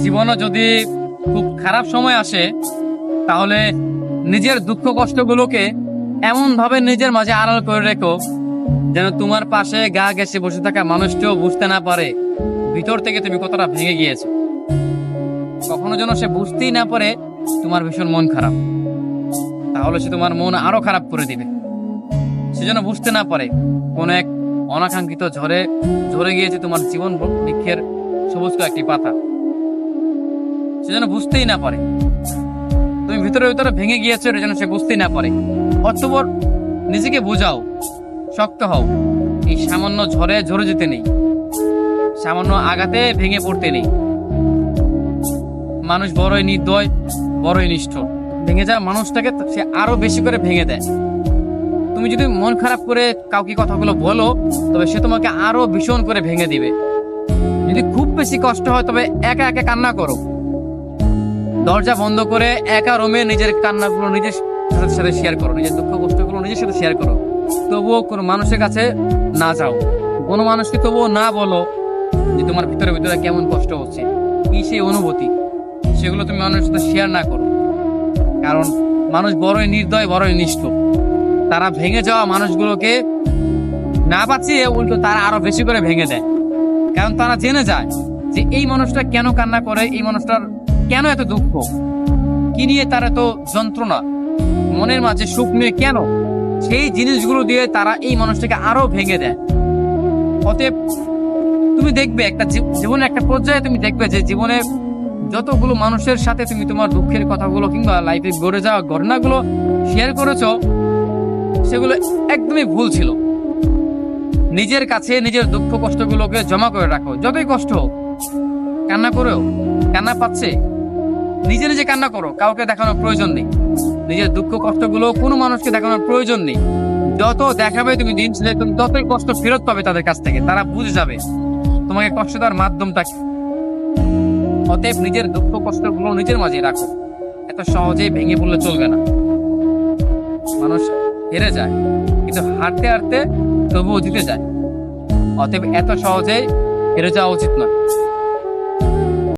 জীবনে যদি খুব খারাপ সময় আসে, তাহলে নিজের দুঃখ কষ্টগুলোকে এমন ভাবে নিজের মাঝে আড়াল করে রেখো যেন তোমার পাশে গা ঘেঁষে বসে থাকা মানুষটিও বুঝতে না পারে ভিতর থেকে তুমি কতটা ভেঙে গিয়েছো। কখনো যেন সে বুঝতেই না পারে তোমার ভীষণ মন খারাপ, তাহলে সে তোমার মন আরো খারাপ করে দিবে। সে যেন বুঝতে না পারে কোন এক অনাকাঙ্ক্ষিত ঝড়ে ঝরে গিয়েছে তোমার জীবন বৃক্ষের সবুজ একটি পাতা। সে যেন বুঝতেই না পারে তুমি ভিতরে ভিতরে ভেঙে গিয়েছো, এটা যেন সে বুঝতেই না পারে। অতঃপর নিজেকে বোঝাও, শক্ত হও। এই সামান্য ঝড়ে ঝরে যেতে নেই, সামান্য আঘাতে ভেঙে পড়তে নেই। মানুষ বড়ই নির্দয়, বড়ই নিষ্ঠুর। ভেঙে যাওয়া মানুষটাকে সে আরো বেশি করে ভেঙে দেয়। তুমি যদি মন খারাপ করে কাউকে কথাগুলো বলো, তবে সে তোমাকে আরো ভীষণ করে ভেঙে দিবে। যদি খুব বেশি কষ্ট হয়, তবে একা একা কান্না করো। দরজা বন্ধ করে একা রুমে নিজের কান্নাগুলো নিজের সাথে শেয়ার করো, নিজের দুঃখ কষ্টগুলো নিজের সাথে শেয়ার করো। তবুও কোনো মানুষের কাছে না যাও, কোনো মানুষকে তবুও না বলো যে তোমার ভিতরে ভিতরে কেমন কষ্ট হচ্ছে, কি সেই অনুভূতি, সেগুলো তুমি মানুষের সাথে শেয়ার না করো। কারণ মানুষ বড়ই নির্দয়, বড়ই নিষ্ঠুর। তারা ভেঙে যাওয়া মানুষগুলোকে না বাঁচিয়ে উল্টো তারা আরো বেশি করে ভেঙে দেয়। কারণ তারা জেনে যায় যে এই মানুষটা কেন কান্না করে, এই মানুষটার কেন এত দুঃখ, কি নিয়ে তার এত যন্ত্রণা, মনের মাঝে সুখ নিয়ে কেন, সেই জিনিসগুলো দিয়ে তারা এই মানুষটাকে আরো ভেঙে দেয়। অতএব তুমি দেখবে একটা জীবনে একটা পর্যায়ে তুমি দেখবে যে জীবনে যতগুলো মানুষের সাথে তুমি তোমার দুঃখের কথাগুলো কিংবা লাইফে গড়ে যাওয়া ঘটনাগুলো শেয়ার করেছো, সেগুলো একদমই ভুল ছিল। নিজের কাছে নিজের দুঃখ কষ্টগুলোকে জমা করে রাখো। যতই কষ্ট হোক, কান্না করেও, কান্না পাচ্ছে নিজে নিজে কান্না করো, কাউকে দেখানোর প্রয়োজন নেই। নিজের দুঃখ কষ্টগুলো কোনো মানুষকে দেখানোর প্রয়োজন নেই। যত দেখাবে তুমি দিন শেষে তুমি ততই কষ্ট ফেরত পাবে তাদের কাছ থেকে। তারা বুঝে যাবে তোমাকে কষ্ট দেওয়ার মাধ্যমটা কি। অতএব নিজের দুঃখ কষ্টগুলো নিজের মাঝে রাখো। এত সহজেই ভেঙে পড়লে চলবে না। মানুষ হেরে যায়, কিন্তু হারতে হারতে তবুও জিতে যায়। অতএব এত সহজেই হেরে যাওয়া উচিত নয়।